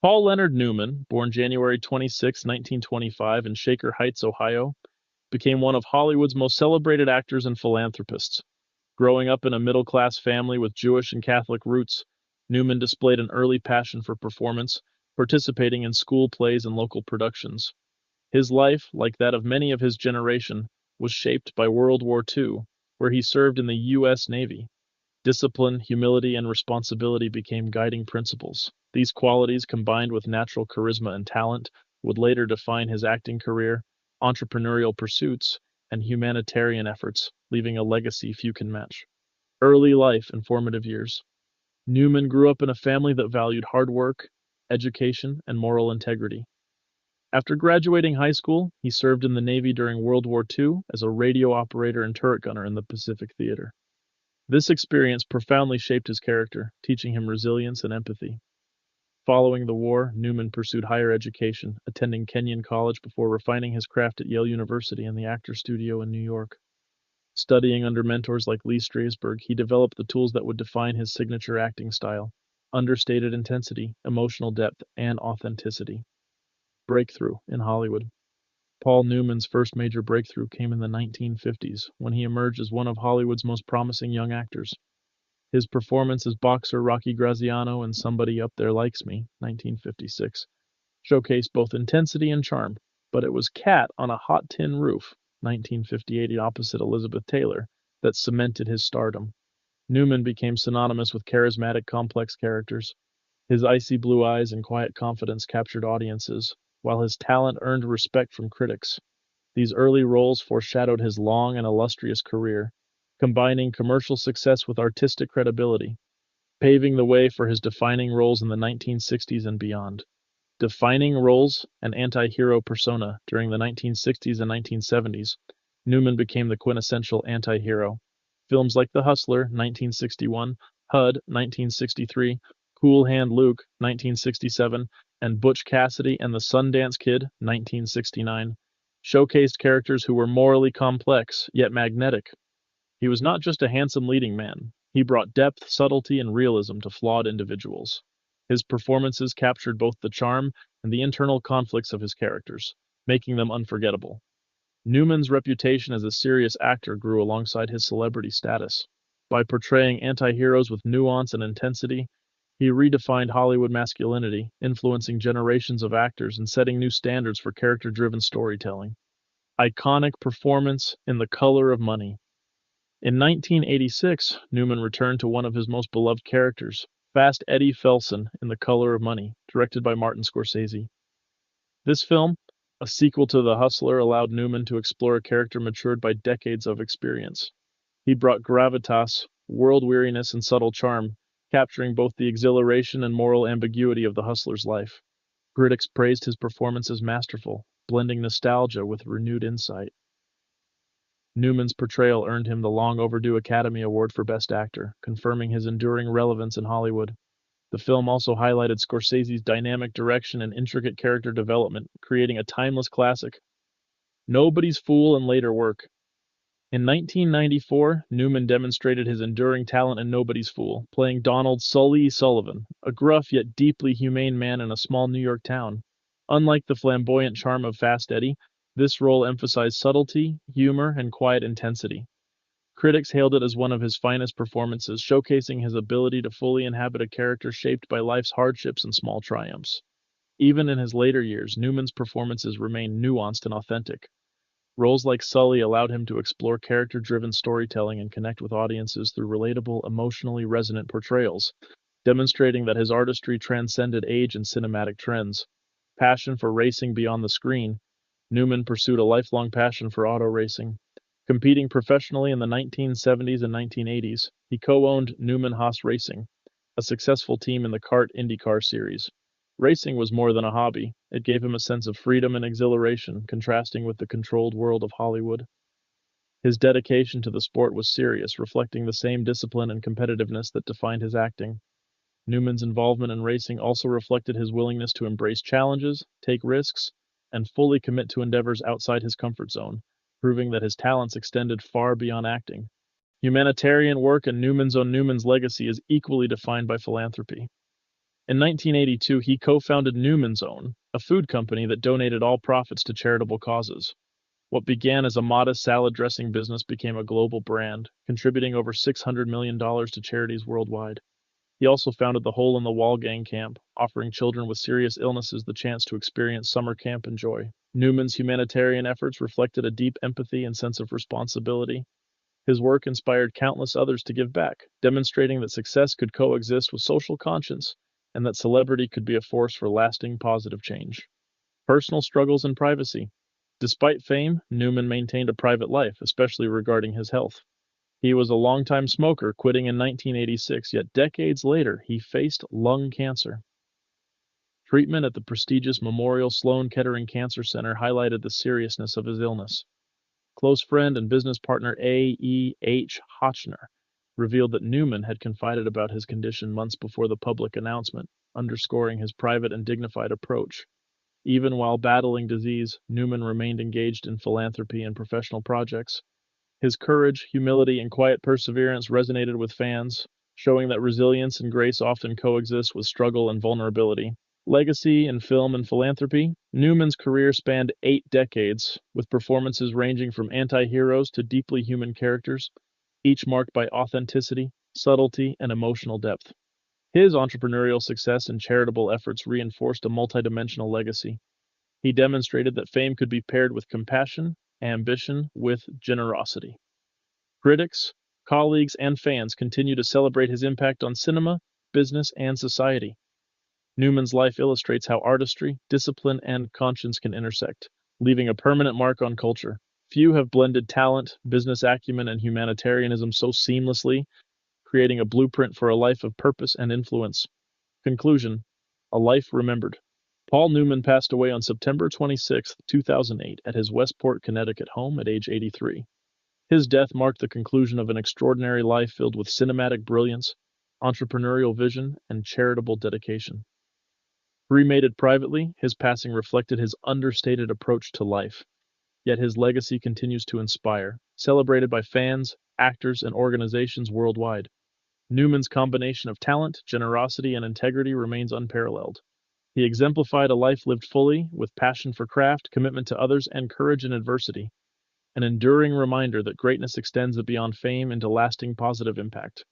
Paul Leonard Newman, born January 26, 1925 in Shaker Heights, Ohio, became one of Hollywood's most celebrated actors and philanthropists. Growing up in a middle-class family with Jewish and Catholic roots, Newman displayed an early passion for performance, participating in school plays and local productions. His life, like that of many of his generation, was shaped by World War II, where he served in the U.S. Navy. Discipline, humility, and responsibility became guiding principles. These qualities, combined with natural charisma and talent, would later define his acting career, entrepreneurial pursuits, and humanitarian efforts, leaving a legacy few can match. Early life and formative years. Newman grew up in a family that valued hard work, education, and moral integrity. After graduating high school, he served in the Navy during World War II as a radio operator and turret gunner in the Pacific Theater. This experience profoundly shaped his character, teaching him resilience and empathy. Following the war, Newman pursued higher education, attending Kenyon College before refining his craft at Yale University and the Actors Studio in New York. Studying under mentors like Lee Strasberg, he developed the tools that would define his signature acting style: understated intensity, emotional depth, and authenticity. Breakthrough in Hollywood. Paul Newman's first major breakthrough came in the 1950s, when he emerged as one of Hollywood's most promising young actors. His performance as boxer Rocky Graziano in Somebody Up There Likes Me, 1956, showcased both intensity and charm, but it was Cat on a Hot Tin Roof, 1958, opposite Elizabeth Taylor, that cemented his stardom. Newman became synonymous with charismatic, complex characters. His icy blue eyes and quiet confidence captured audiences, while his talent earned respect from critics. These early roles foreshadowed his long and illustrious career, combining commercial success with artistic credibility, paving the way for his defining roles in the 1960s and beyond. Defining roles and anti-hero persona during the 1960s and 1970s, Newman became the quintessential anti-hero. Films like The Hustler, 1961, HUD, 1963, Cool Hand Luke, 1967, and Butch Cassidy and the Sundance Kid, 1969, showcased characters who were morally complex, yet magnetic. He was not just a handsome leading man. He brought depth, subtlety, and realism to flawed individuals. His performances captured both the charm and the internal conflicts of his characters, making them unforgettable. Newman's reputation as a serious actor grew alongside his celebrity status. By portraying anti-heroes with nuance and intensity, he redefined Hollywood masculinity, influencing generations of actors and setting new standards for character-driven storytelling. Iconic performance in The Color of Money. In 1986, Newman returned to one of his most beloved characters, Fast Eddie Felson in The Color of Money, directed by Martin Scorsese. This film, a sequel to The Hustler, allowed Newman to explore a character matured by decades of experience. He brought gravitas, world weariness, and subtle charm, capturing both the exhilaration and moral ambiguity of the hustler's life. Critics praised his performance as masterful, blending nostalgia with renewed insight. Newman's portrayal earned him the long-overdue Academy Award for Best Actor, confirming his enduring relevance in Hollywood. The film also highlighted Scorsese's dynamic direction and intricate character development, creating a timeless classic. Nobody's Fool in later work. In 1994, Newman demonstrated his enduring talent in Nobody's Fool, playing Donald Sully Sullivan, a gruff yet deeply humane man in a small New York town. Unlike the flamboyant charm of Fast Eddie, this role emphasized subtlety, humor, and quiet intensity. Critics hailed it as one of his finest performances, showcasing his ability to fully inhabit a character shaped by life's hardships and small triumphs. Even in his later years, Newman's performances remained nuanced and authentic. Roles like Sully allowed him to explore character-driven storytelling and connect with audiences through relatable, emotionally resonant portrayals, demonstrating that his artistry transcended age and cinematic trends. Passion for racing beyond the screen, Newman pursued a lifelong passion for auto racing. Competing professionally in the 1970s and 1980s, he co-owned Newman Haas Racing, a successful team in the kart IndyCar series. Racing was more than a hobby. It gave him a sense of freedom and exhilaration, contrasting with the controlled world of Hollywood. His dedication to the sport was serious, reflecting the same discipline and competitiveness that defined his acting. Newman's involvement in racing also reflected his willingness to embrace challenges, take risks, and fully commit to endeavors outside his comfort zone, proving that his talents extended far beyond acting. Humanitarian work and Newman's legacy is equally defined by philanthropy. In 1982, he co-founded Newman's Own, a food company that donated all profits to charitable causes. What began as a modest salad dressing business became a global brand, contributing over $600 million to charities worldwide. He also founded the Hole in the Wall Gang Camp, offering children with serious illnesses the chance to experience summer camp and joy. Newman's humanitarian efforts reflected a deep empathy and sense of responsibility. His work inspired countless others to give back, demonstrating that success could coexist with social conscience and that celebrity could be a force for lasting positive change. Personal struggles and privacy. Despite fame, Newman maintained a private life, especially regarding his health. He was a longtime smoker, quitting in 1986, yet decades later, he faced lung cancer. Treatment at the prestigious Memorial Sloan Kettering Cancer Center highlighted the seriousness of his illness. Close friend and business partner A. E. H. Hotchner revealed that Newman had confided about his condition months before the public announcement, underscoring his private and dignified approach. Even while battling disease, Newman remained engaged in philanthropy and professional projects. His courage, humility, and quiet perseverance resonated with fans, showing that resilience and grace often coexist with struggle and vulnerability. Legacy in film and philanthropy. Newman's career spanned 8 decades, with performances ranging from anti-heroes to deeply human characters, each marked by authenticity, subtlety, and emotional depth. His entrepreneurial success and charitable efforts reinforced a multidimensional legacy. He demonstrated that fame could be paired with compassion, ambition with generosity. Critics, colleagues, and fans continue to celebrate his impact on cinema, business, and society. Newman's life illustrates how artistry, discipline, and conscience can intersect, leaving a permanent mark on culture. Few have blended talent, business acumen, and humanitarianism so seamlessly, creating a blueprint for a life of purpose and influence. Conclusion: a life remembered. Paul Newman passed away on September 26, 2008, at his Westport, Connecticut home at age 83. His death marked the conclusion of an extraordinary life filled with cinematic brilliance, entrepreneurial vision, and charitable dedication. Cremated privately, his passing reflected his understated approach to life. Yet his legacy continues to inspire, celebrated by fans, actors, and organizations worldwide. Newman's combination of talent, generosity, and integrity remains unparalleled. He exemplified a life lived fully, with passion for craft, commitment to others, and courage in adversity, an enduring reminder that greatness extends beyond fame into lasting positive impact.